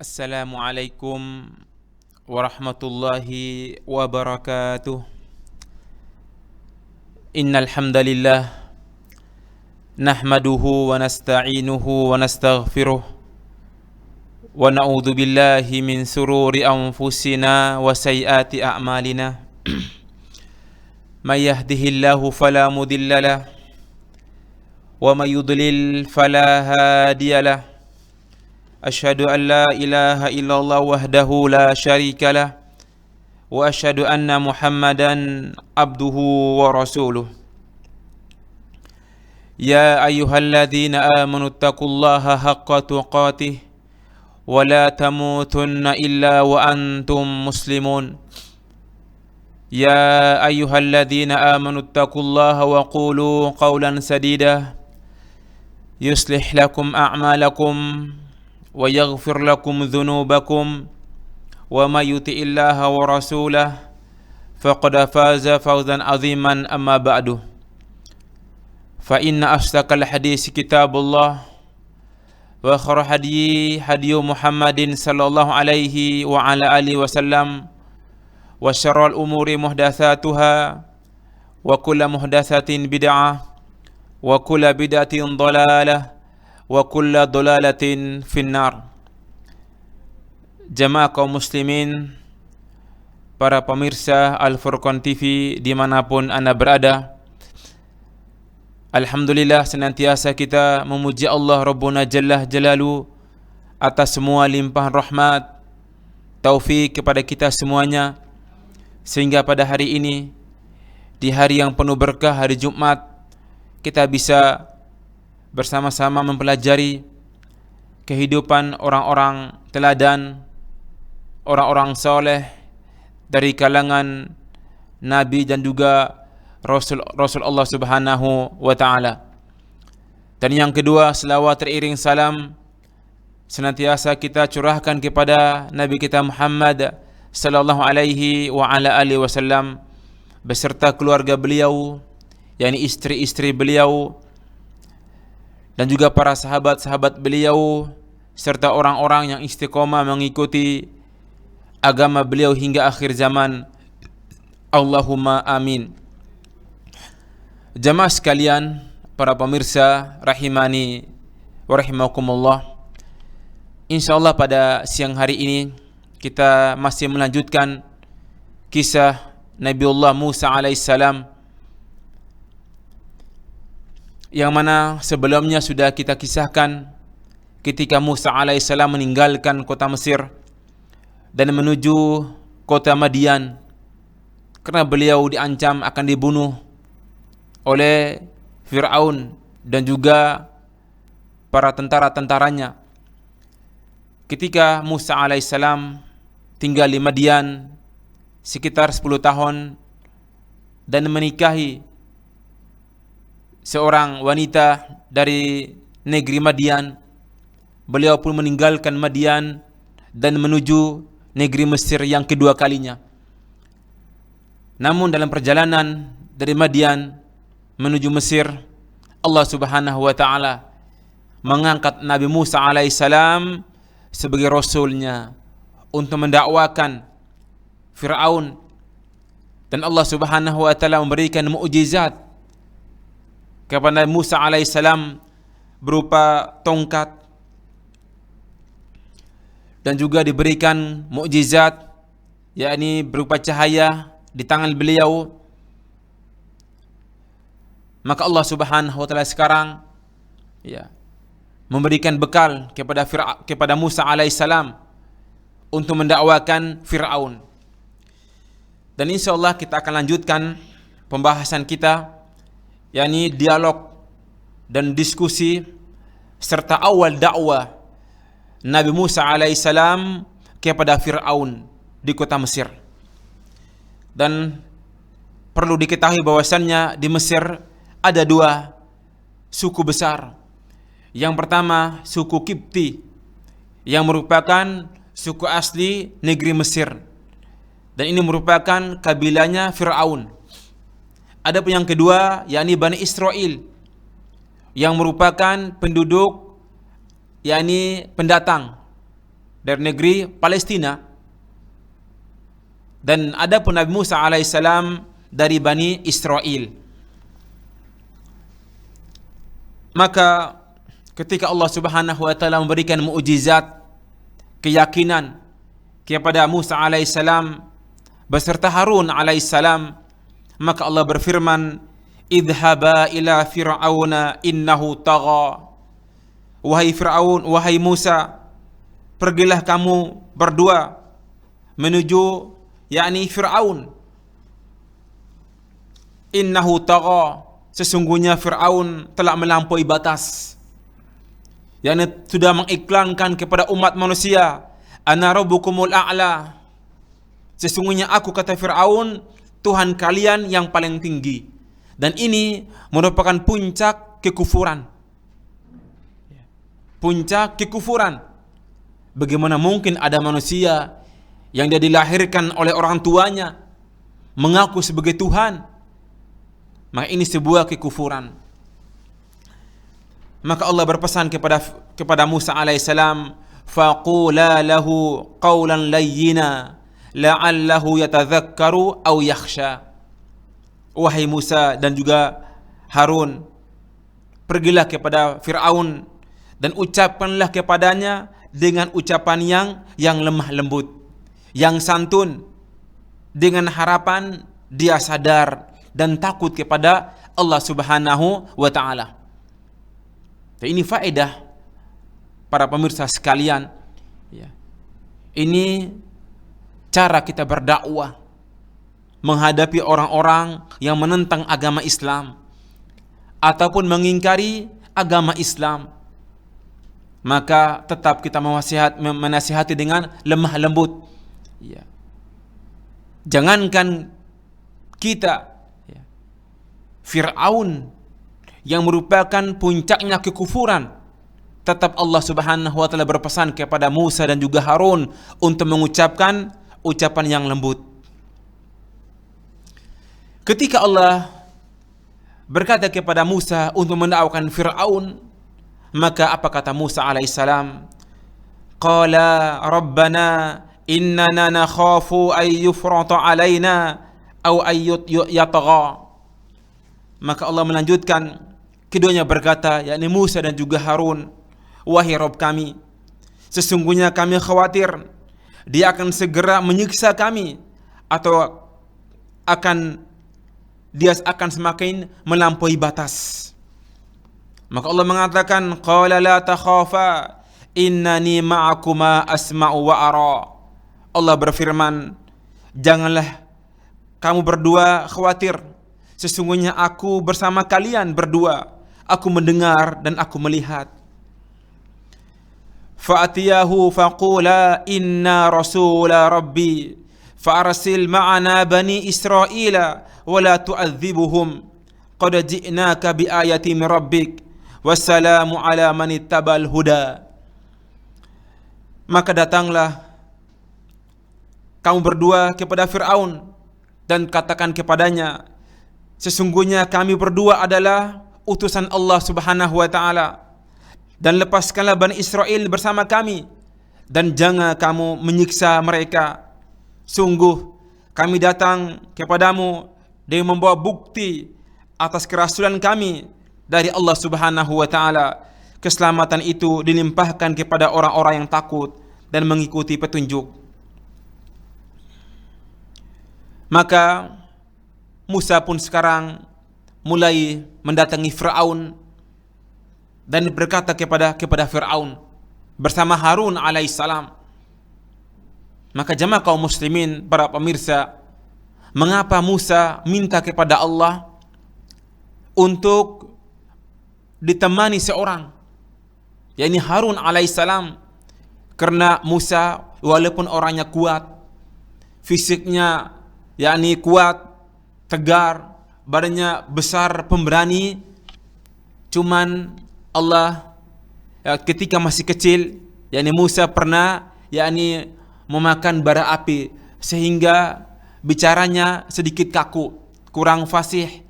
Assalamualaikum warahmatullahi wabarakatuh. Innal hamdalillah nahmaduhu wa nasta'inuhu wa nastaghfiruh wa na'udzu billahi min sururi anfusina wa sayyiati a'malina. May yahdihillahu fala mudilla lahu wa may yudlil fala hadiya lahu. Asyhadu an la ilaha illallah wahdahu la syarika lah wa asyhadu anna Muhammadan abduhu wa rasuluh. Ya ayyuhalladzina amanu taqullaha haqqa tuqatih wa la tamutunna illa wa antum muslimun. Ya ayyuhalladzina amanu taqullaha wa qulu qawlan sadida yuslih lakum a'malakum wa yaghfir lakum dhunubakum wa may yuti'illaha wa rasulahu faqad faza fawzan 'aziman. Amma ba'du, fa inna asdaqal hadits kitabullah wa khairal hadyi Muhammadin sallallahu alaihi wa ala alihi wasallam wa syarrul umuri muhdatsatuha wa kullu muhdatsatin bid'ah wa kullu bid'atin dhalalah wa kulla dolalatin finnar. Jamaah kaum muslimin, para pemirsa Al-Furqan TV dimanapun anda berada, alhamdulillah senantiasa kita memuji Allah Rabbuna Jalla Jalalu atas semua limpahan rahmat, taufik kepada kita semuanya, sehingga pada hari ini, di hari yang penuh berkah, hari Jumat, kita bisa bersama-sama mempelajari kehidupan orang-orang teladan, orang-orang soleh dari kalangan Nabi dan juga Rasul Allah Subhanahu wa Ta'ala. Dan yang kedua, selawat teriring salam senantiasa kita curahkan kepada Nabi kita Muhammad sallallahu alaihi wa ala alihi wasallam beserta keluarga beliau, yakni istri-istri beliau, dan juga para sahabat-sahabat beliau serta orang-orang yang istiqomah mengikuti agama beliau hingga akhir zaman. Allahumma amin. Jamaah sekalian, para pemirsa rahimani wa rahimakumullah, insyaallah pada siang hari ini kita masih melanjutkan kisah Nabiullah Musa alaihissalam, yang mana sebelumnya sudah kita kisahkan ketika Musa alaihissalam meninggalkan kota Mesir dan menuju kota Madian karena beliau diancam akan dibunuh oleh Fir'aun dan juga para tentara-tentaranya. Ketika Musa alaihissalam tinggal di Madian sekitar 10 tahun dan menikahi seorang wanita dari negeri Madian, beliau pun meninggalkan Madian dan menuju negeri Mesir yang kedua kalinya. Namun dalam perjalanan dari Madian menuju Mesir, Allah Subhanahu wa Ta'ala mengangkat Nabi Musa alaihissalam sebagai rasulnya untuk mendakwakan Fir'aun, dan Allah Subhanahu wa Ta'ala memberikan mukjizat kepada Musa alaihissalam berupa tongkat, dan juga diberikan mukjizat yakni berupa cahaya di tangan beliau. Maka Allah Subhanahu wa Ta'ala sekarang memberikan bekal kepada Musa alaihissalam untuk mendakwakan Fir'aun. Dan insyaallah kita akan lanjutkan pembahasan kita, yakni dialog dan diskusi serta awal dakwah Nabi Musa alaihissalam kepada Fir'aun di kota Mesir. Dan perlu diketahui bahwasannya di Mesir ada 2 suku besar. Yang pertama suku Kipti, yang merupakan suku asli negeri Mesir, dan ini merupakan kabilahnya Fir'aun. Adapun yang kedua yakni Bani Israel, yang merupakan penduduk yakni pendatang dari negeri Palestina. Dan adapun Nabi Musa alaihissalam dari Bani Israel. Maka ketika Allah Subhanahu wa taala memberikan mukjizat keyakinan kepada Musa alaihissalam beserta Harun alaihissalam, maka Allah berfirman, idhaba ila fir'auna innahu tagha. Wahai Fir'aun, wahai Musa, pergilah kamu berdua menuju Fir'aun. Innahu tagha, sesungguhnya Fir'aun telah melampaui batas. Sudah mengiklankan kepada umat manusia, ana rabbukumul a'la. Sesungguhnya aku, kata Fir'aun, Tuhan kalian yang paling tinggi. Dan ini merupakan puncak kekufuran. Puncak kekufuran. Bagaimana mungkin ada manusia yang dia dilahirkan oleh orang tuanya mengaku sebagai Tuhan? Maka ini sebuah kekufuran. Maka Allah berpesan kepada Musa alaihissalam, faqula lahu qawlan layyina la'allahu yatadzakkaru aw yakhsha. Wahai Musa dan juga Harun, pergilah kepada Fir'aun dan ucapkanlah kepadanya dengan ucapan yang lemah lembut, yang santun, dengan harapan dia sadar dan takut kepada Allah Subhanahu wa taala. Ini faedah para pemirsa sekalian. Ini cara kita berdakwah menghadapi orang-orang yang menentang agama Islam ataupun mengingkari agama Islam. Maka tetap kita menasihati dengan lemah lembut. Jangankan kita, Fir'aun yang merupakan puncaknya kekufuran, tetap Allah Subhanahu wa taala berpesan kepada Musa dan juga Harun untuk mengucapkan ucapan yang lembut. Ketika Allah berkata kepada Musa untuk mendakwakan Fir'aun, maka apa kata Musa alaihissalam? Qala rabbana innana nakhafu ay yufrata alaina aw ay yatagha. Maka Allah melanjutkan, keduanya berkata, yakni Musa dan juga Harun, wahai Rabb kami, sesungguhnya kami khawatir dia akan segera menyiksa kami atau dia akan semakin melampaui batas. Maka Allah mengatakan, qala la takhafa innani ma'akuma asma'u wa ara. Allah berfirman, janganlah kamu berdua khawatir, sesungguhnya aku bersama kalian berdua, aku mendengar dan aku melihat. Fa'atiyahu faqula inna rasula rabbi fa'arsil ma'ana bani Israila wa la tu'adzibuhum qad ji'naka bi ayati min rabbik wassalamu ala man ittabal huda. Maka datanglah kamu berdua kepada Fir'aun dan katakan kepadanya, sesungguhnya kami berdua adalah utusan Allah Subhanahu wa taala, dan lepaskanlah Bani Israel bersama kami dan jangan kamu menyiksa mereka. Sungguh kami datang kepadamu dengan membawa bukti atas kerasulan kami dari Allah Subhanahu wa taala. Keselamatan itu dilimpahkan kepada orang-orang yang takut dan mengikuti petunjuk. Maka Musa pun sekarang mulai mendatangi Fir'aun dan berkata kepada Fir'aun bersama Harun alaihissalam. Maka jemaah kaum muslimin, para pemirsa, mengapa Musa minta kepada Allah untuk ditemani seorang, yakni Harun alaihissalam? Karena Musa walaupun orangnya kuat, fisiknya yakni kuat, tegar, badannya besar, pemberani, cuman Allah ketika masih kecil, yakni Musa pernah yakni memakan bara api sehingga bicaranya sedikit kaku, kurang fasih.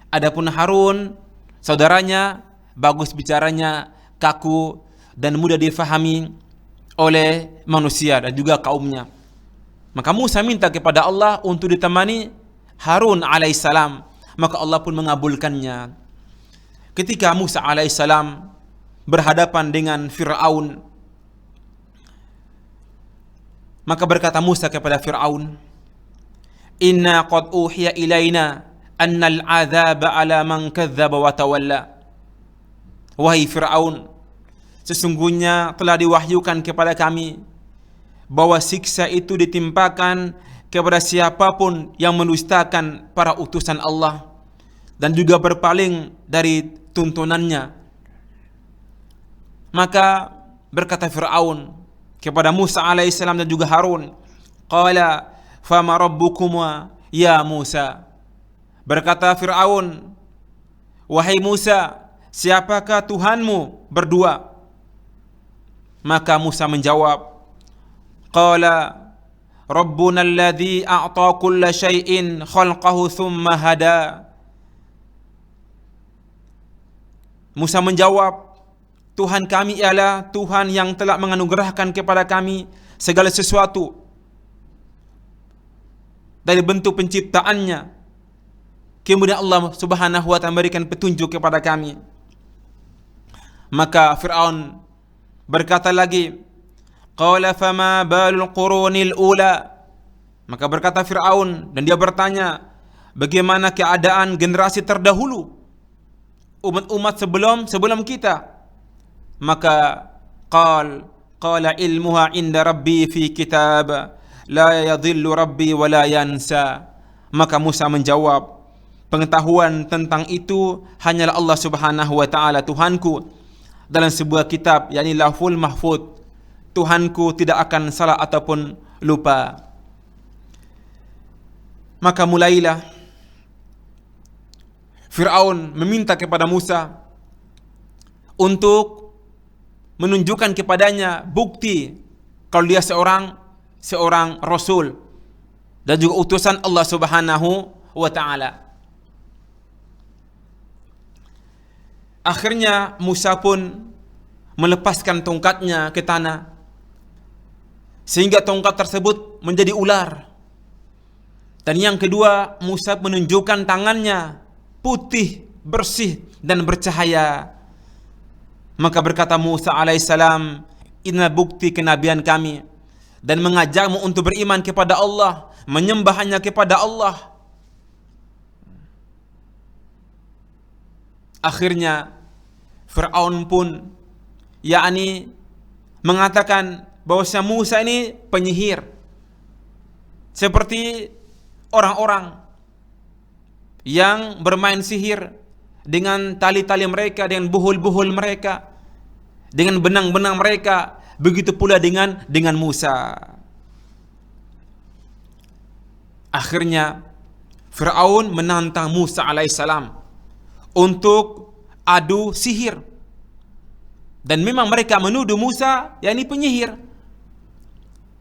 Adapun Harun, saudaranya, bagus bicaranya, kaku dan mudah difahami oleh manusia dan juga kaumnya. Maka Musa minta kepada Allah untuk ditemani Harun alaihissalam, maka Allah pun mengabulkannya. Ketika Musa alaihissalam berhadapan dengan Fir'aun, maka berkata Musa kepada Fir'aun, "Inna qad uhiya ilaina annal azaba ala man kadzdzaba wa tawalla." Wahai Fir'aun, sesungguhnya telah diwahyukan kepada kami bahwa siksa itu ditimpakan kepada siapapun yang mendustakan para utusan Allah dan juga berpaling dari tuntunannya. Maka berkata Fir'aun kepada Musa alaihissalam dan juga Harun, "Qala fama rabbukuma ya Musa." Berkata Fir'aun, "Wahai Musa, siapakah Tuhanmu berdua?" Maka Musa menjawab, "Qala Rabbuna alladhi a'ta kulla syai'in khalqahu thumma hada." Musa menjawab, Tuhan kami ialah Tuhan yang telah menganugerahkan kepada kami segala sesuatu dari bentuk penciptaannya. Kemudian Allah Subhanahu wa ta'ala memberikan petunjuk kepada kami. Maka Fir'aun berkata lagi, "Qala fama balul qurunil ula." Maka berkata Fir'aun dan dia bertanya, bagaimana keadaan generasi terdahulu, umat-umat sebelum kita? Maka qala ilmuha inda rabbi fi kitab la yadhillu rabbi wa la yansa. Maka Musa menjawab, pengetahuan tentang itu hanyalah Allah Subhanahu wa ta'ala Tuhanku dalam sebuah kitab, yakni Lauhul Mahfuz. Tuhanku tidak akan salah ataupun lupa. Maka mulailah Fir'aun meminta kepada Musa untuk menunjukkan kepadanya bukti kalau dia seorang rasul dan juga utusan Allah Subhanahu wa ta'ala. Akhirnya Musa pun melepaskan tongkatnya ke tanah sehingga tongkat tersebut menjadi ular. Dan yang kedua, Musa menunjukkan tangannya putih, bersih dan bercahaya. Maka berkata Musa alaihissalam, "Inilah bukti kenabian kami dan mengajakmu untuk beriman kepada Allah, menyembah hanya kepada Allah." Akhirnya Fir'aun pun yakni mengatakan bahwa Musa ini penyihir, seperti orang-orang yang bermain sihir dengan tali-tali mereka, dengan buhul-buhul mereka, dengan benang-benang mereka. Begitu pula dengan Musa. Akhirnya Fir'aun menantang Musa alaihissalam untuk adu sihir. Dan memang mereka menuduh Musa yakni penyihir.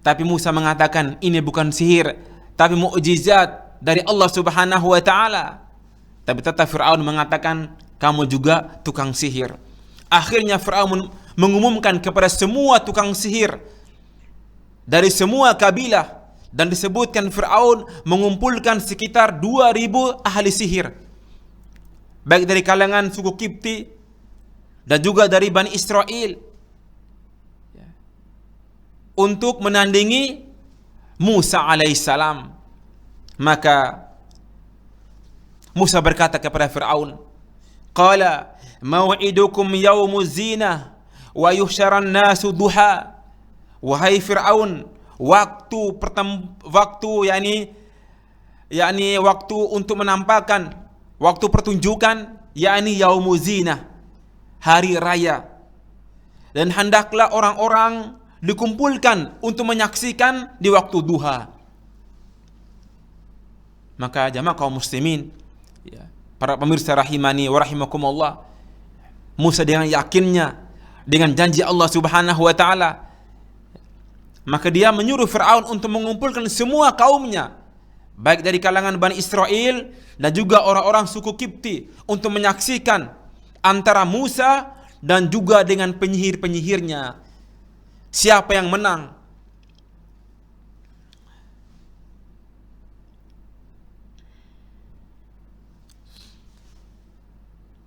Tapi Musa mengatakan ini bukan sihir, tapi mukjizat dari Allah Subhanahu wa ta'ala. Tapi tetap Fir'aun mengatakan kamu juga tukang sihir. Akhirnya Fir'aun mengumumkan kepada semua tukang sihir dari semua kabilah, dan disebutkan Fir'aun mengumpulkan sekitar 2000 ahli sihir, baik dari kalangan suku Kipti dan juga dari Bani Israel, untuk menandingi Musa alaihissalam. Maka Musa berkata kepada Fir'aun, "Qala maw'idukum yaumuz zinah wa yuhsyaran nasu duha." Wahai Fir'aun, waktu yakni waktu untuk menampakkan, waktu pertunjukan, yakni yaumuz zinah, hari raya. Dan hendaklah orang-orang dikumpulkan untuk menyaksikan di waktu duha. Maka jamaah kaum muslimin, para pemirsa rahimani wa rahimakumullah, Musa dengan yakinnya dengan janji Allah Subhanahu wa ta'ala, maka dia menyuruh Fir'aun untuk mengumpulkan semua kaumnya, baik dari kalangan Bani Israel dan juga orang-orang suku Kipti, untuk menyaksikan antara Musa dan juga dengan penyihir-penyihirnya, siapa yang menang.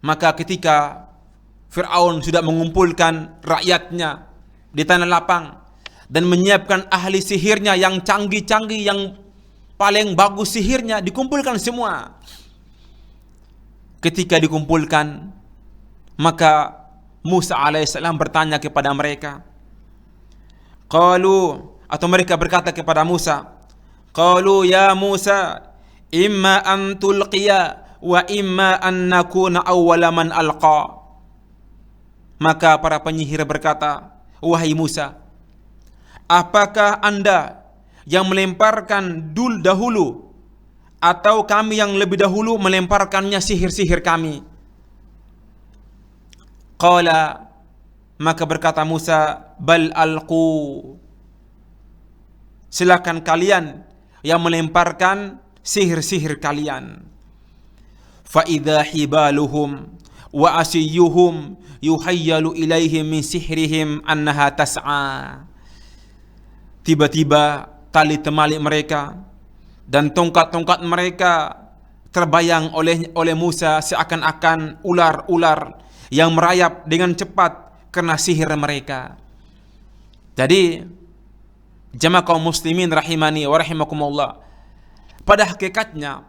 Maka ketika Fir'aun sudah mengumpulkan rakyatnya di tanah lapang dan menyiapkan ahli sihirnya yang canggih-canggih, yang paling bagus sihirnya, dikumpulkan semua. Ketika dikumpulkan, maka Musa alaihissalam bertanya kepada mereka. Atau mereka berkata kepada Musa, qalu ya Musa, imma an tulqiya wa imma an nakuna awwala man alqa. Maka para penyihir berkata, wahai Musa, apakah Anda yang melemparkan dahulu, atau kami yang lebih dahulu melemparkannya sihir-sihir kami? Qala, maka berkata Musa, bal alqu, silakan kalian yang melemparkan sihir-sihir kalian. Fa idza hibaluhum wa asiyuhum yuhayyalu ilaihim min sihrihim annaha tas'a. Tiba-tiba tali temali mereka dan tongkat-tongkat mereka terbayang oleh Musa seakan-akan ular-ular yang merayap dengan cepat karena sihir mereka. Jadi jamaah kaum muslimin rahimani wa rahimakumullah, pada hakikatnya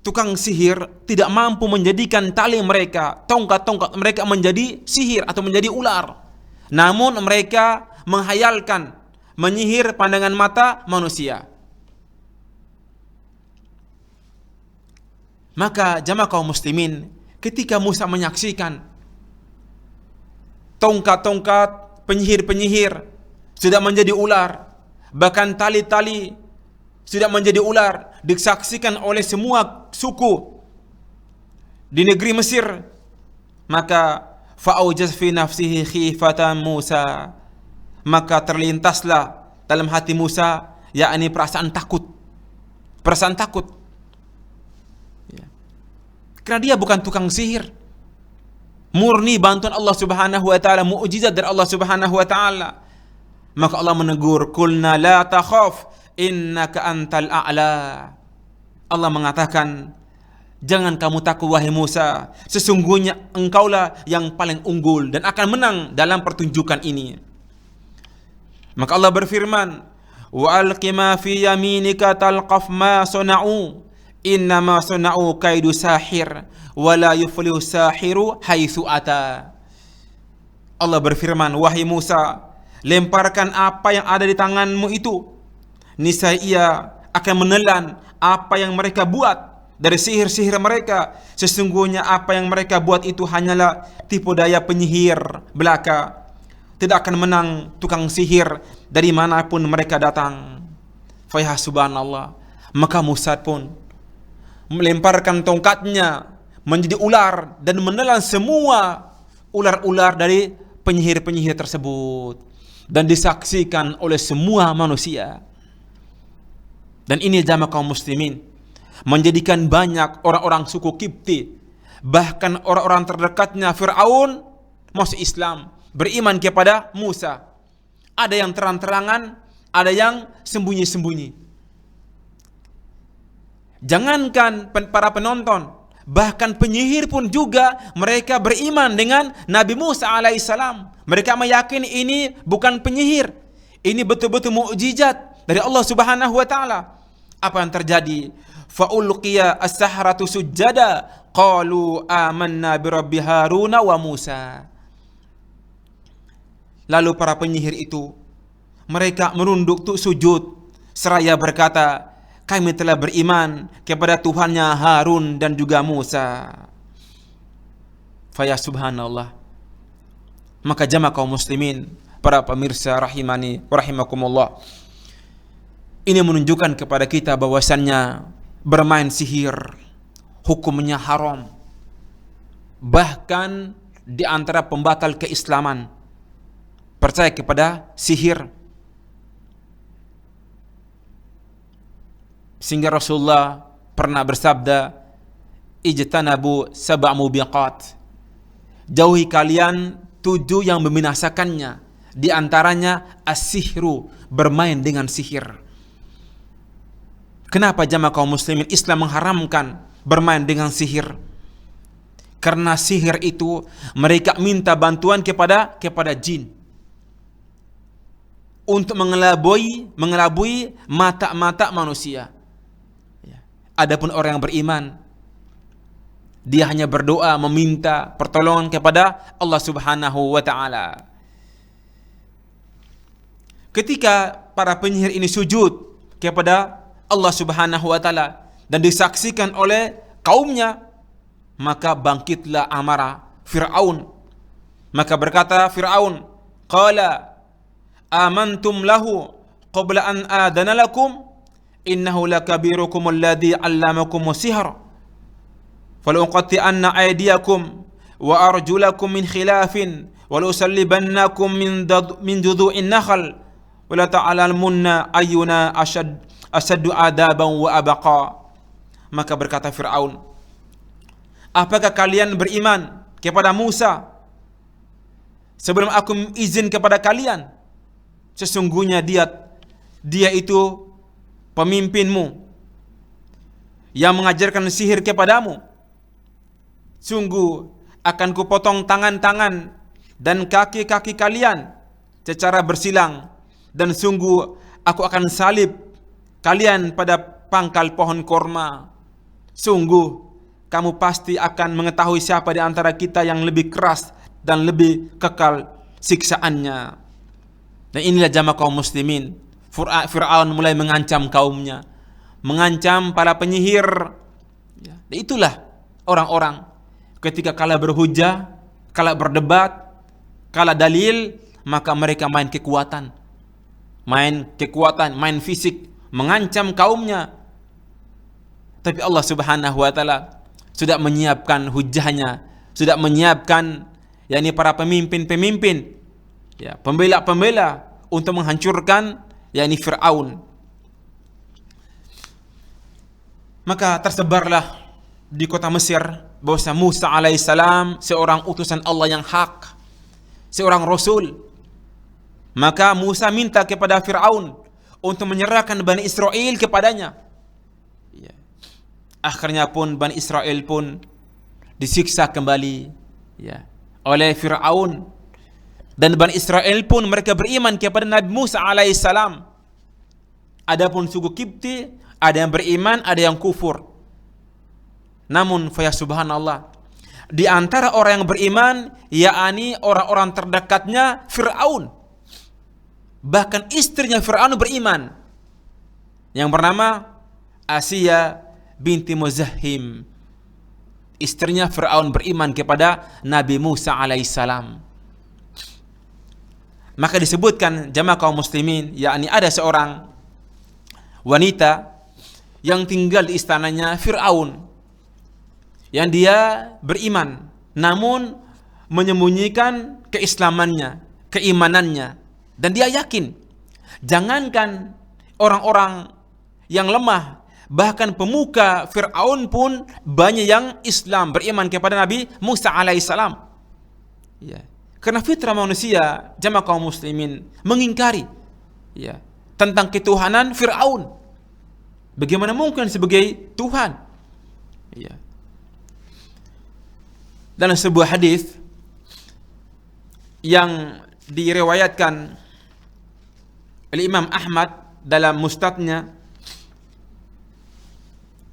tukang sihir tidak mampu menjadikan tali mereka, tongkat-tongkat mereka menjadi sihir atau menjadi ular. Namun mereka menghayalkan, menyihir pandangan mata manusia. Maka jamaah kaum muslimin, ketika Musa menyaksikan tongkat-tongkat penyihir-penyihir sudah menjadi ular, bahkan tali-tali sudah menjadi ular, disaksikan oleh semua suku di negeri Mesir, maka fa'aujaz fi nafsihi khifatan Musa, maka terlintaslah dalam hati Musa, yakni perasaan takut. Ya. Karena dia bukan tukang sihir, murni bantuan Allah Subhanahu wa taala, mukjizat dari Allah Subhanahu wa taala. Maka Allah menegur, qulna la takhaf innaka antal a'la. Allah mengatakan, jangan kamu takut wahai Musa, sesungguhnya engkaulah yang paling unggul dan akan menang dalam pertunjukan ini. Maka Allah berfirman, wa alqi ma fi yaminika talqaf ma sana'u innama sana'u kaidu sahir wa la yuflihu sahiru haitsu ata. Allah berfirman, wahai Musa, lemparkan apa yang ada di tanganmu itu, niscaya ia akan menelan apa yang mereka buat dari sihir-sihir mereka. Sesungguhnya apa yang mereka buat itu hanyalah tipu daya penyihir belaka. Tidak akan menang tukang sihir dari manapun mereka datang. Fa subhanallah. Maka Musa pun melemparkan tongkatnya menjadi ular dan menelan semua ular-ular dari penyihir-penyihir tersebut, dan disaksikan oleh semua manusia. Dan ini jamaah kaum muslimin menjadikan banyak orang-orang suku Kipti, bahkan orang-orang terdekatnya Fir'aun, masuk Islam, beriman kepada Musa. Ada yang terang-terangan, ada yang sembunyi-sembunyi. Jangankan para penonton, bahkan penyihir pun juga mereka beriman dengan Nabi Musa alaihissalam. Mereka meyakini ini bukan penyihir, ini betul-betul mukjizat dari Allah Subhanahu wa taala. Apa yang terjadi? Fa ulqiya as-sahratu sujada qalu amanna bi rabbi Haruna wa Musa. Lalu para penyihir itu mereka merunduk sujud seraya berkata, kami telah beriman kepada Tuhannya Harun dan juga Musa. Fa subhanallah. Maka jamaah kaum muslimin, para pemirsa rahimani wa rahimakumullah, ini menunjukkan kepada kita bahwasannya bermain sihir hukumnya haram. Bahkan di antara pembatal keislaman, percaya kepada sihir. Sehingga Rasulullah pernah bersabda, ijtanabu sab'a mubiqat, jauhi kalian 7 yang membinasakannya, Di antaranya as-sihru, bermain dengan sihir. Kenapa jamaah kaum muslimin Islam mengharamkan bermain dengan sihir? Karena sihir itu mereka minta bantuan kepada jin untuk mengelabui mata-mata manusia. Adapun orang yang beriman, dia hanya berdoa meminta pertolongan kepada Allah Subhanahu wa taala. Ketika para penyihir ini sujud kepada Allah Subhanahu wa taala dan disaksikan oleh kaumnya, maka bangkitlah amarah Fir'aun. Maka berkata Fir'aun, qala amantum lahu qabla an adana lakum innahu lakabirukum alladhi 'allamakum as-sihr faluqatti'anna aydiyakum wa arjulakum min khilafin wa lusallibannakum min judhu'in nakhl wa la ta'lamunna ayyuna asaddu adaban wa abaqa. Maka berkata Fir'aun, apakah kalian beriman kepada Musa sebelum aku izin kepada kalian? Sesungguhnya dia itu pemimpinmu yang mengajarkan sihir kepadamu. Sungguh akan kupotong tangan-tangan dan kaki-kaki kalian secara bersilang, dan sungguh aku akan salib kalian pada pangkal pohon korma. Sungguh kamu pasti akan mengetahui siapa di antara kita yang lebih keras dan lebih kekal siksaannya. Dan inilah jamaah kaum muslimin, Fir'aun mulai mengancam kaumnya, mengancam para penyihir. Dan itulah orang-orang ketika kala berhujah, kala berdebat, kala dalil, maka mereka main kekuatan, main fisik, mengancam kaumnya. Tapi Allah Subhanahu wa taala sudah menyiapkan hujahnya, sudah menyiapkan yakni para pemimpin-pemimpin, ya, pembela-pembela untuk menghancurkan yakni Fir'aun. Maka tersebarlah di kota Mesir bahwa Musa alaihissalam seorang utusan Allah yang hak, seorang rasul. Maka Musa minta kepada Fir'aun untuk menyerahkan Bani Israel kepadanya. Ya. Akhirnya pun Bani Israel pun disiksa kembali, ya, oleh Fir'aun. Dan Bani Israel pun mereka beriman kepada Nabi Musa alaihissalam. Adapun suku Kipti, ada yang beriman, ada yang kufur. Namun ya subhanallah, di antara orang yang beriman, yakni orang-orang terdekatnya Fir'aun. Bahkan istrinya Fir'aun beriman, yang bernama Asiyah binti Muzahim. Istrinya Fir'aun beriman kepada Nabi Musa alaihissalam. Maka disebutkan jamaah kaum muslimin, yakni ada seorang wanita yang tinggal di istananya Fir'aun, yang dia beriman namun menyembunyikan keislamannya, keimanannya. Dan dia yakin, jangankan orang-orang yang lemah, bahkan pemuka Fir'aun pun banyak yang Islam, beriman kepada Nabi Musa alaihissalam. Ya. Karena fitrah manusia, jamaah kaum muslimin, mengingkari, ya, tentang ketuhanan Fir'aun. Bagaimana mungkin sebagai Tuhan? Ya. Dalam sebuah hadis yang diriwayatkan oleh Imam Ahmad dalam Musnadnya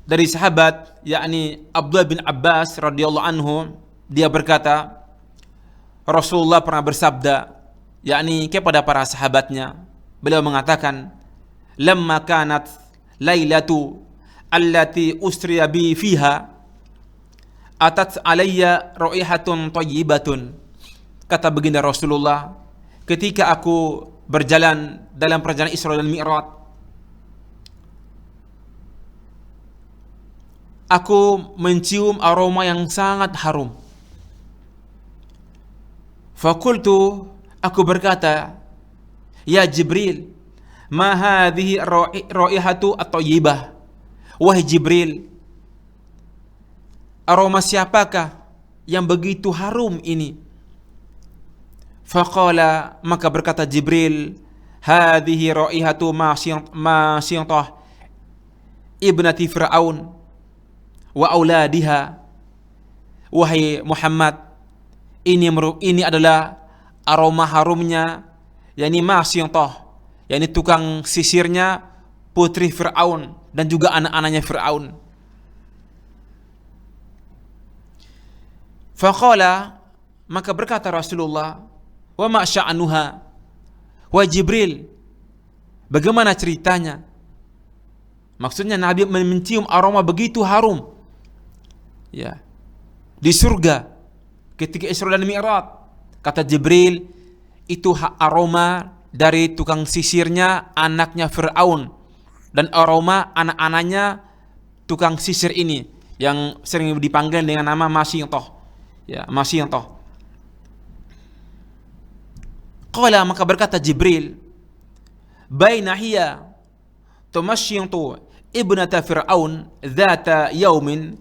dari sahabat yakni Abdullah bin Abbas radhiyallahu anhu, dia berkata, Rasulullah pernah bersabda yakni kepada para sahabatnya, beliau mengatakan, lamma kanat lailatu allati usriya bi fiha atat alayya raihatun thayyibatun. Kata baginda Rasulullah, ketika aku berjalan dalam perjalanan Isra dan Mi'raj, aku mencium aroma yang sangat harum. Fakultu, aku berkata, ya Jibril, ma hadhihi raihatu at-thayyibah. Wahai Jibril, aroma siapakah yang begitu harum ini? Faqala, maka berkata Jibril, hadhihi raihatu Masyitah ibnati Fir'aun wa auladiha. Wahai Muhammad, ini adalah aroma harumnya, yakni Masyitah, yakni tukang sisirnya putri Fir'aun dan juga anak-anaknya Fir'aun. Faqala, maka berkata Rasulullah, wa ma sya'nuha, wa Jibril, bagaimana ceritanya? Maksudnya Nabi mencium aroma begitu harum, ya, di surga ketika Isra dan Mi'raj. Kata Jibril, itu aroma dari tukang sisirnya anaknya Fir'aun dan aroma anak-anaknya tukang sisir ini yang sering dipanggil dengan nama Masyitah, ya, Masyitah. Qala, maka berkata Jibril, baina hiya tumasyitu ibnata Fir'aun dzata yaumin,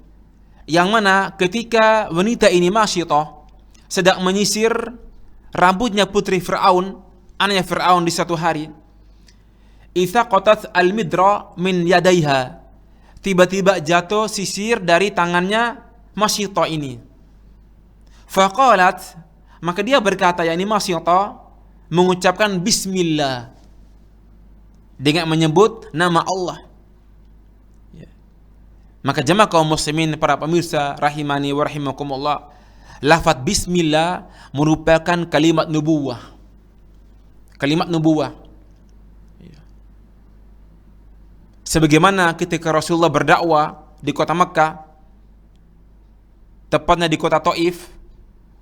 yang mana ketika wanita ini Masyitah sedang menyisir rambutnya putri Fir'aun, anaknya Fir'aun, di satu hari, itsaqatat al-midra min yadaiha, tiba-tiba jatuh sisir dari tangannya Masyitah ini. Faqalat, maka dia berkata, yakni Masyitah mengucapkan bismillah dengan menyebut nama Allah. Maka jemaah kaum muslimin, para pemirsa rahimani wa rahimakumullah, lafaz bismillah merupakan kalimat nubuwah. Kalimat nubuwah. Sebagaimana ketika Rasulullah berdakwah di kota Makkah, tepatnya di kota Taif,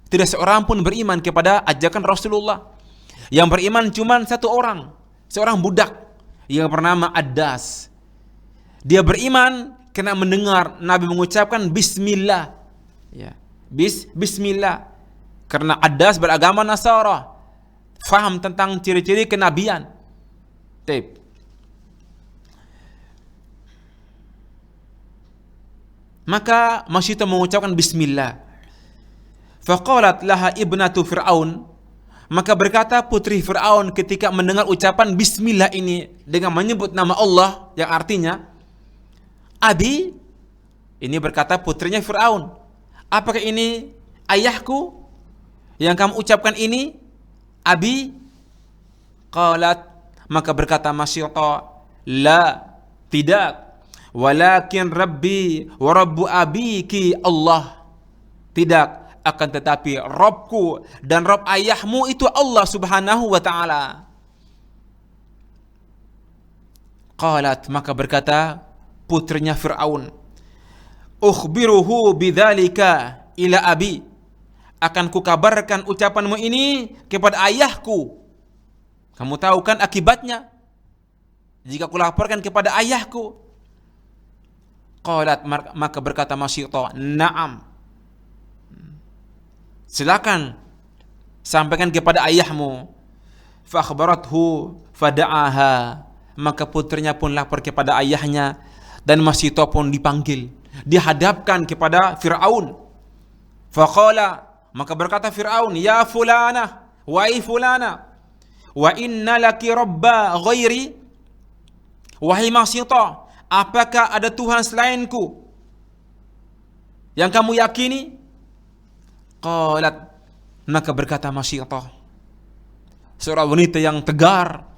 tidak seorang pun beriman kepada ajakan Rasulullah. Yang beriman cuma satu orang, seorang budak yang bernama Addas. Dia beriman karena mendengar Nabi mengucapkan bismillah, ya, bismillah, karena Addas beragama Nasara, faham tentang ciri-ciri kenabian. Taib. Maka Masyitah mengucapkan bismillah. Faqalat laha ibnatu Fir'aun, maka berkata putri Fir'aun ketika mendengar ucapan bismillah ini dengan menyebut nama Allah, yang artinya abi, ini berkata putrinya Fir'aun, apakah ini ayahku yang kamu ucapkan ini, abi? Qalat, maka berkata Masyitah, la, tidak, walakin rabbi wa rabbu abiki Allah, tidak, akan tetapi Rabbku dan Rabb ayahmu itu Allah subhanahu wa ta'ala. Qalat, maka berkata putrinya Fir'aun, ukhbiruhu bidzalika ila abi, akan kukabarkan ucapanmu ini kepada ayahku. Kamu tahu kan akibatnya jika kulaporkan kepada ayahku. Qalat, maka berkata Masyitah, na'am, silakan sampaikan kepada ayahmu. Fa akhbarathu fada'aha, maka putrinya pun lapor kepada ayahnya dan Masyitah pun dipanggil, dihadapkan kepada Fir'aun. Faqala, maka berkata Fir'aun, ya fulana, wahai fulana, wa inna laki rabba ghairi, wahai Masyitah, apakah ada Tuhan selainku yang kamu yakini? Qalat, maka berkata Masyitah, seorang wanita yang tegar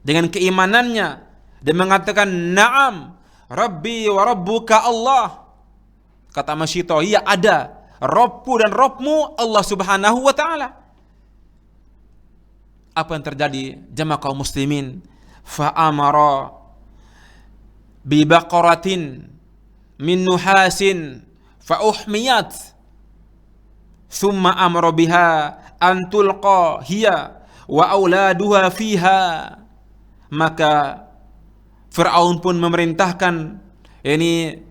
dengan keimanannya, dan mengatakan, na'am, Rabbi wa Rabbuka Allah. Kata Masyitah, iya ada, Rabbku dan Rabbmu Allah subhanahu wa ta'ala. Apa yang terjadi jemaah kaum muslimin? Fa'amara bibaqaratin min nuhasin fa'uhmiyat, thumma amara biha an tulqa hiya wa auladuha fiha. Maka Fir'aun pun memerintahkan, ini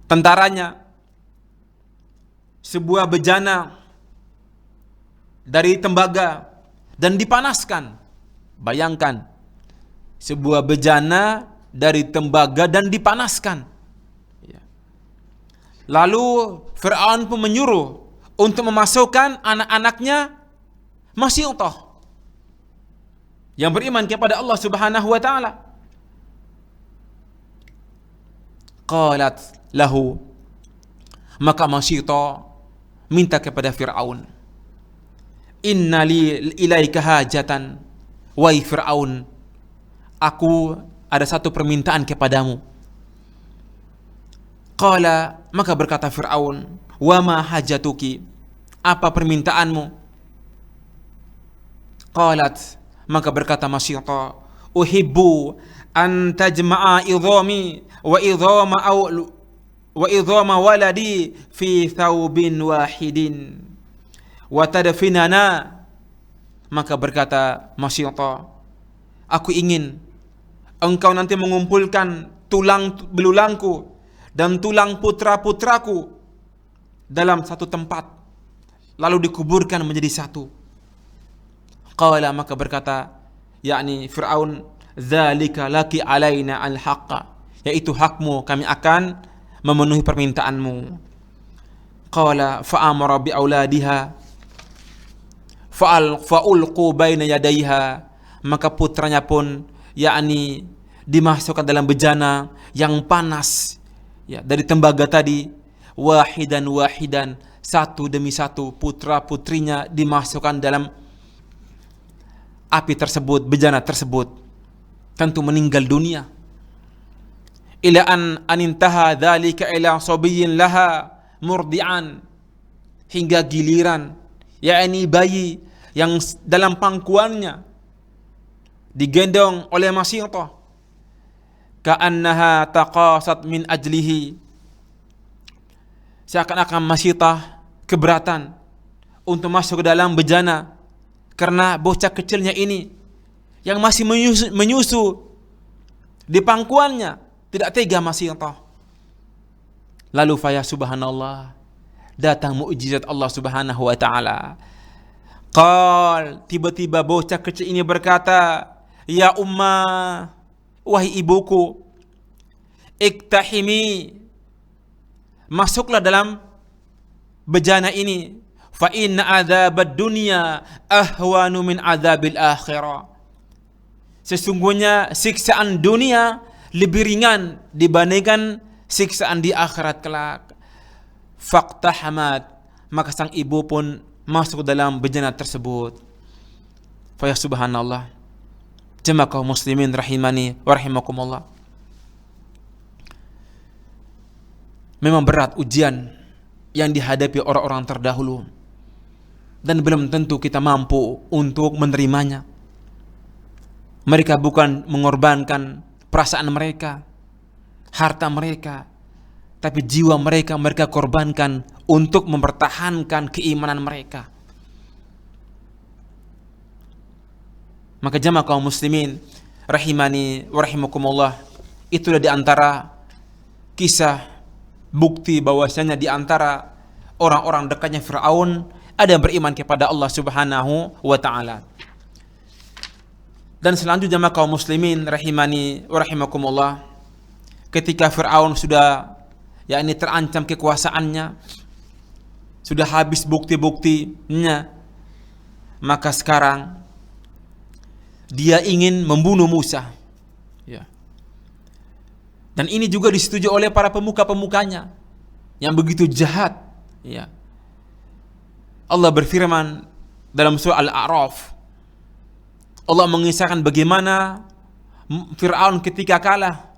tentaranya, sebuah bejana dari tembaga dan dipanaskan. Bayangkan, sebuah bejana dari tembaga dan dipanaskan. Lalu Fir'aun pun menyuruh untuk memasukkan anak-anaknya Masyitah yang beriman kepada Allah Subhanahu wa taala. Qalat lahu, maka Masyitah minta kepada Fir'aun, inna li ilaika hajatan, wahai Fir'aun, aku ada satu permintaan kepadamu. Qala, maka berkata Fir'aun, wa ma hajatuki, apa permintaanmu? Qalat, maka berkata Masyitah, uhibbu an tajma'a idhami wa idhama waladi fi thawbin wahidin wa tadfinana. Maka berkata Masyitah, aku ingin engkau nanti mengumpulkan tulang belulangku dan tulang putra-putraku dalam satu tempat, lalu dikuburkan menjadi satu. Qala, maka berkata yakni Fir'aun, dzalika laki alaina al-haqqa, yaitu hakmu, kami akan memenuhi permintaanmu. Qala fa'amara bi auladiha fa'ulqu baina yadayha, maka putranya pun yakni dimasukkan dalam bejana yang panas ya, dari tembaga tadi, wahidan, satu demi satu putra putrinya dimasukkan dalam api tersebut, bejana tersebut, tentu meninggal dunia. Ila an anintaha dzalika ila sabiyyin laha murdi'an, hingga giliran yakni bayi yang dalam pangkuannya digendong oleh Masyitah, ka'annaha taqasat min ajlihi, seakan-akan Masyitah keberatan untuk masuk ke dalam bejana karena bocah kecilnya ini yang masih menyusu di pangkuannya. Tidak tega Masyitah. Lalu faya subhanallah, datang mukjizat Allah Subhanahu wa taala. Qal, tiba-tiba bocah kecil ini berkata, ya umma, wahai ibuku, iktahimi, masuklah dalam bejana ini, fa inna adzabad dunya ahwanu min adzabil akhirah, sesungguhnya siksaan dunia lebih ringan dibandingkan siksaan di akhirat kelak. Faqtahamat, maka sang ibu pun masuk dalam bejana tersebut. Fa ya subhanallah, jemaah kaum muslimin rahimani wa rahimakumullah. Memang berat ujian yang dihadapi orang-orang terdahulu, dan belum tentu kita mampu untuk menerimanya. Mereka bukan mengorbankan perasaan mereka, harta mereka, tapi jiwa mereka korbankan untuk mempertahankan keimanan mereka. Maka jamaah kaum muslimin rahimani wa rahimakumullah, itulah di antara kisah bukti bahwasanya di antara orang-orang dekatnya Fir'aun ada yang beriman kepada Allah Subhanahu wa taala. Dan selanjutnya jamaah kaum muslimin rahimani wa rahimakumullah, ketika Fir'aun sudah yakni terancam kekuasaannya, sudah habis bukti-buktinya, maka sekarang dia ingin membunuh Musa ya. Dan ini juga disetujui oleh para pemuka-pemukanya yang begitu jahat ya. Allah berfirman dalam surah Al-A'raf, Allah mengisahkan bagaimana Fir'aun ketika kalah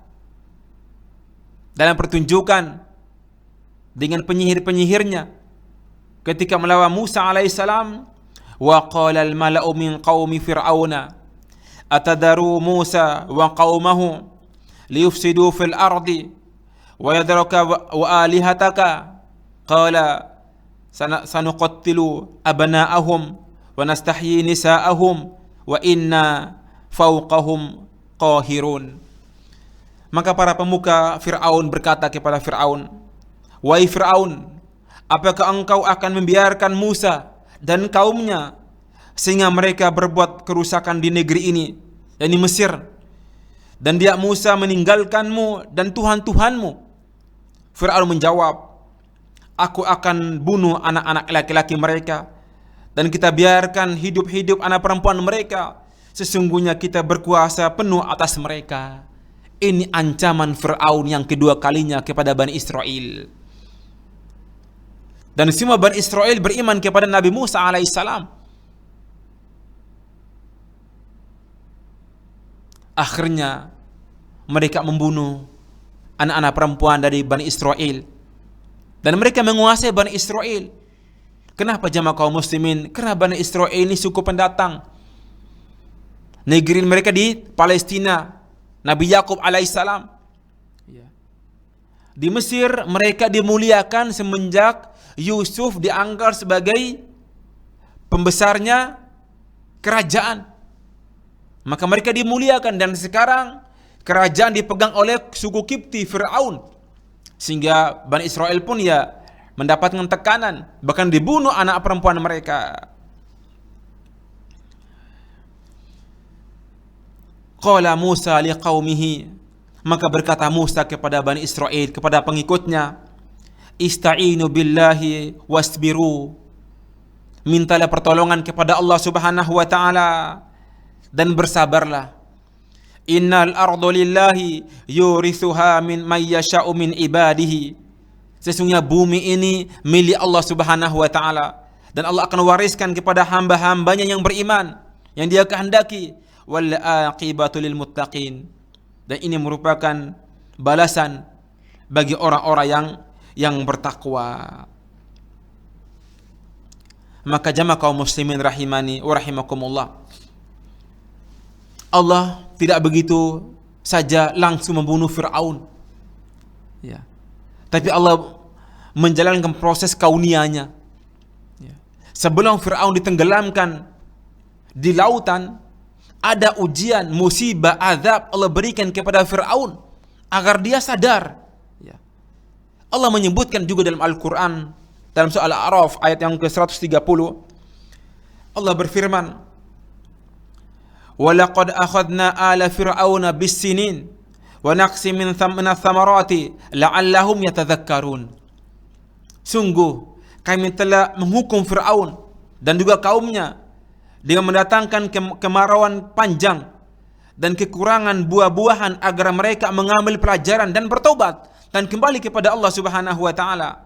dalam pertunjukan dengan penyihir-penyihirnya ketika melawan Musa alaihissalam. Wa qala al-mala'u min qaumi fir'auna atadaru Musa wa qaumahu liyufsidu fil ardi wa yadraka wa alihataka qala sanuqattilu abna'ahum wa nastahyi nisa'ahum wa inna fawqahum qahirun. Maka para pemuka Fir'aun berkata kepada Fir'aun, wahai Fir'aun, apakah engkau akan membiarkan Musa dan kaumnya sehingga mereka berbuat kerusakan di negeri ini, yakni Mesir, dan dia Musa meninggalkanmu dan Tuhan-Tuhanmu? Fir'aun menjawab, aku akan bunuh anak-anak laki-laki mereka dan kita biarkan hidup-hidup anak perempuan mereka, sesungguhnya kita berkuasa penuh atas mereka. Ini ancaman Fir'aun yang kedua kalinya kepada Bani Israel. Dan semua Bani Israel beriman kepada Nabi Musa alaihissalam. Akhirnya mereka membunuh anak-anak perempuan dari Bani Israel. Dan mereka menguasai Bani Israel. Kenapa jamaah kaum muslimin? Karena Bani Israel ini suku pendatang. Negeri mereka di Palestina, Nabi Yakub alaihissalam. Di Mesir mereka dimuliakan semenjak Yusuf dianggap sebagai pembesarnya kerajaan. Maka mereka dimuliakan, dan sekarang kerajaan dipegang oleh suku Kipti, Fir'aun. Sehingga Bani Israel pun mendapatkan tekanan, bahkan dibunuh anak perempuan mereka. Qala Musa liqaumihi, maka berkata Musa kepada Bani Israel, kepada pengikutnya, ista'inu billahi wasbiru, mintalah pertolongan kepada Allah Subhanahu wa taala dan bersabarlah. Innal ardu lillahi yurithuha min may yasha'u min ibadihi, sesungguhnya bumi ini milik Allah Subhanahu wa taala, dan Allah akan wariskan kepada hamba-hambanya yang beriman, yang Dia kehendaki. Wal aqibatu lil muttaqin, dan ini merupakan balasan bagi orang-orang yang bertakwa. Maka jamaah kaum muslimin rahimani wa rahimakumullah, Allah tidak begitu saja langsung membunuh Fir'aun. Tapi Allah menjalankan proses kaunianya. Sebelum Fir'aun ditenggelamkan di lautan, ada ujian, musibah, azab Allah berikan kepada Fir'aun agar dia sadar. Allah menyebutkan juga dalam Al-Quran, dalam surah Al-A'raf ayat yang ke-130, Allah berfirman, وَلَقَدْ أَخَذْنَا آلَ فِرْعَوْنَ بِالسِّنِينَ وَنَقْصٍ مِنَ الثَّمَرَاتِ لَعَلَّهُمْ يَتَذَكَّرُونَ. Sungguh kami telah menghukum Fir'aun dan juga kaumnya dengan mendatangkan kemarauan panjang dan kekurangan buah-buahan agar mereka mengambil pelajaran dan bertobat dan kembali kepada Allah Subhanahu wa taala.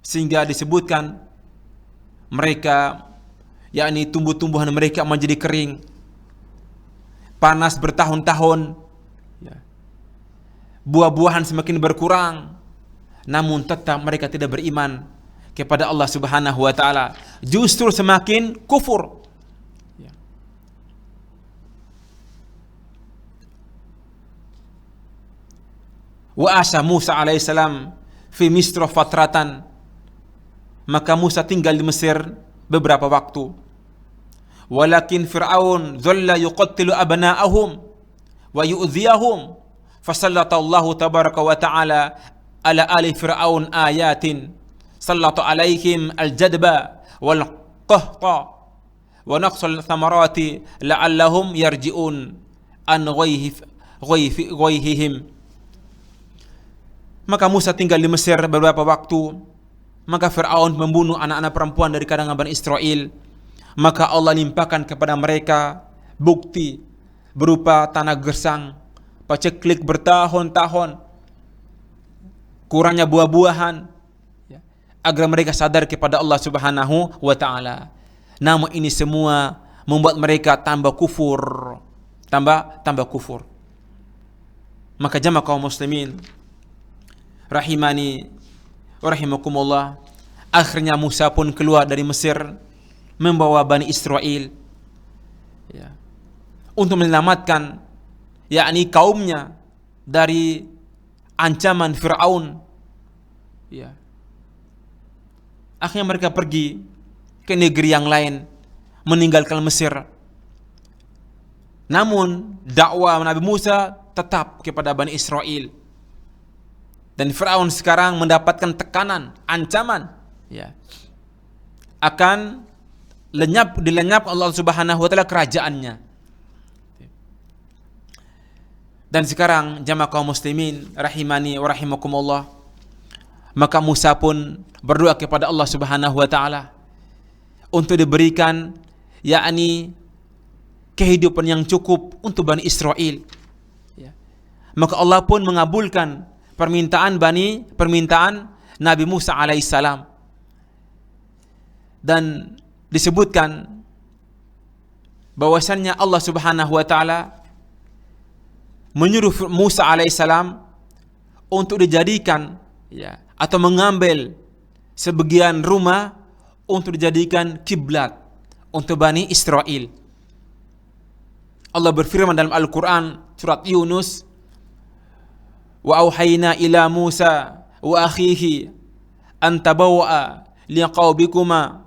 Sehingga disebutkan mereka, yakni tumbuh-tumbuhan mereka menjadi kering, panas bertahun-tahun, buah-buahan semakin berkurang, namun tetap mereka tidak beriman kepada Allah Subhanahu wa taala, justru semakin kufur. Wa asha Musa alaihissalam fi Misr fatratan, maka Musa tinggal di Mesir beberapa waktu. Walakin Fir'aun dhalla yuqattilu abna'ahum wa yu'dhiyahum, fasallatallahu tabaraka wa ta'ala ala ali Fir'aun ayatin sallatu alaihim al-jadba wal qahqa wa naqsul thamarati la'allahum yarji'un an ghayhihim. Maka Musa tinggal di Mesir beberapa waktu. Maka Fir'aun membunuh anak-anak perempuan dari kalangan Bani Israel. Maka Allah limpahkan kepada mereka bukti berupa tanah gersang, paceklik bertahun-tahun, kurangnya buah-buahan, agar mereka sadar kepada Allah Subhanahu wa ta'ala. Namun ini semua membuat mereka tambah kufur, tambah kufur. Maka jamaah kaum muslimin rahimani wa rahimakumullah, akhirnya Musa pun keluar dari Mesir membawa Bani Israel untuk menyelamatkan yakni kaumnya dari ancaman Fir'aun. Akhirnya mereka pergi ke negeri yang lain, meninggalkan Mesir. Namun dakwah Nabi Musa tetap kepada Bani Israel. Dan Fir'aun sekarang mendapatkan tekanan, ancaman, akan dilenyap Allah Subhanahu wa taala kerajaannya. Dan sekarang jamaah kaum muslimin rahimani wa rahimakumullah, Maka Musa pun berdoa kepada Allah Subhanahu wa taala untuk diberikan yakni kehidupan yang cukup untuk Bani Israel. Ya. Maka Allah pun mengabulkan permintaan Nabi Musa alaihissalam. Dan disebutkan bahwasannya Allah Subhanahu wa taala menyuruh Musa alaihissalam untuk dijadikan atau mengambil sebagian rumah untuk dijadikan kiblat untuk Bani Israel. Allah berfirman dalam Al-Quran surat Yunus, wa auhayna ila Musa wa akhihi an tabawwa'a liqaubikuma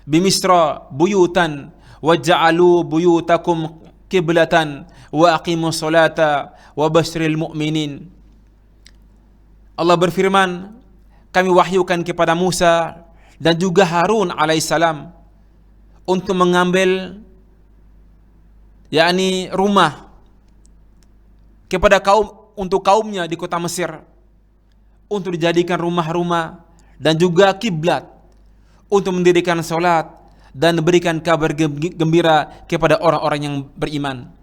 bimisra buyutan waj'alu buyutakum kiblatan wa aqimus salata wa basyiril mu'minin. Allah berfirman, kami wahyukan kepada Musa dan juga Harun alaihissalam untuk mengambil yakni rumah kepada untuk kaumnya di kota Mesir, untuk dijadikan rumah-rumah dan juga kiblat untuk mendirikan salat dan berikan kabar gembira kepada orang-orang yang beriman.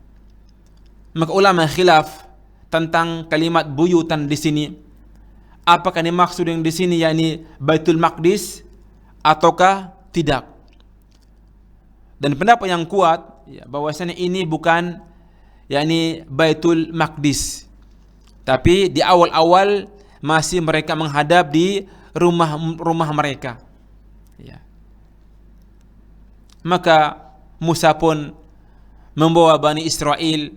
Maka ulama khilaf tentang kalimat buyutan di sini. Apakah ini maksud yang di sini yakni Baitul Maqdis ataukah tidak? Dan pendapat yang kuat bahwasanya ini bukan yakni Baitul Maqdis, tapi di awal-awal masih mereka menghadap di rumah mereka. Ya. Maka Musa pun membawa Bani Israel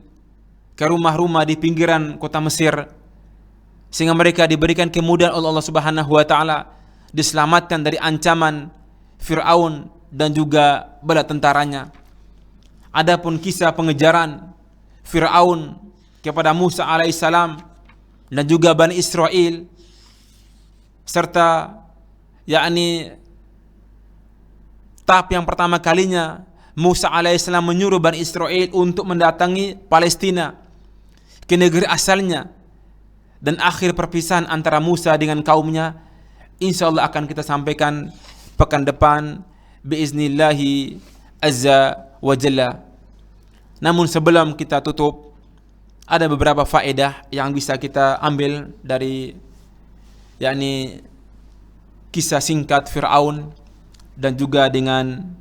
ke rumah-rumah di pinggiran kota Mesir, sehingga mereka diberikan kemudahan oleh Allah Subhanahu wa taala, diselamatkan dari ancaman Fir'aun dan juga bala tentaranya. Adapun kisah pengejaran Fir'aun kepada Musa alaihissalam dan juga Bani Israel, serta yakni tahap yang pertama kalinya Musa alaihissalam menyuruh Bani Israel untuk mendatangi Palestina, ke negeri asalnya, dan akhir perpisahan antara Musa dengan kaumnya, insyaallah akan kita sampaikan pekan depan biiznillahi azza wa jalla. Namun sebelum kita tutup, ada beberapa faedah yang bisa kita ambil dari yakni kisah singkat Fir'aun dan juga dengan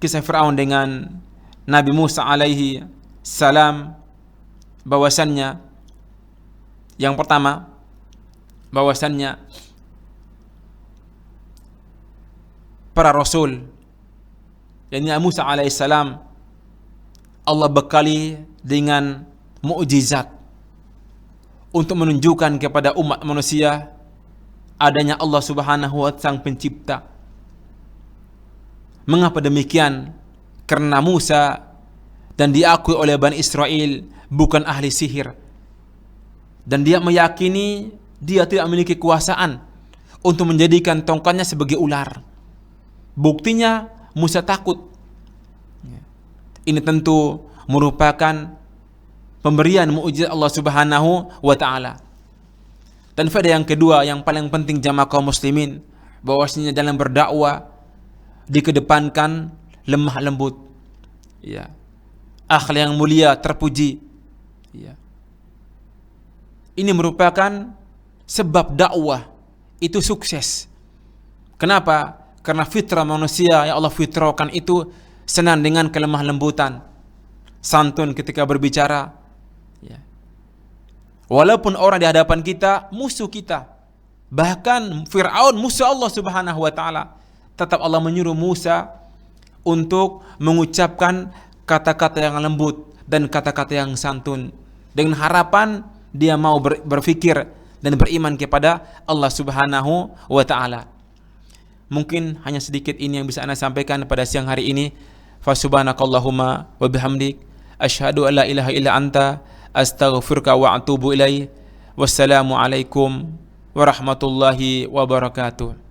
kisah Fir'aun dengan Nabi Musa alaihi salam. Bahwasannya yang pertama, bahwasannya para rasul, yakni Musa alaihissalam, Allah bekali dengan mukjizat untuk menunjukkan kepada umat manusia adanya Allah Subhanahu wa taala sang pencipta. Mengapa demikian? Karena Musa dan diakui oleh Bani Israel bukan ahli sihir, dan dia meyakini dia tidak memiliki kekuasaan untuk menjadikan tongkatnya sebagai ular. Buktinya Musa takut. Ini tentu merupakan pemberian mukjizat Allah Subhanahu wa taala. Dan faedah yang kedua yang paling penting jamaah kaum muslimin, bahwasanya dalam berdakwah dikedepankan lemah lembut. Ya. Akhlak yang mulia terpuji. Ya. Ini merupakan sebab dakwah itu sukses. Kenapa? Karena fitrah manusia yang Allah fitrahkan itu senang dengan kelemah lembutan, santun ketika berbicara. Ya. Walaupun orang di hadapan kita musuh kita, bahkan Fir'aun musuh Allah Subhanahu wa taala, tetap Allah menyuruh Musa untuk mengucapkan kata-kata yang lembut dan kata-kata yang santun, dengan harapan dia mau berfikir dan beriman kepada Allah Subhanahu wa taala. Mungkin hanya sedikit ini yang bisa Anda sampaikan pada siang hari ini. Fa subhanakallahumma wa bihamdik asyhadu an la ilaha illa anta astaghfiruka wa atubu ilaik. Wassalamu alaikum warahmatullahi wabarakatuh.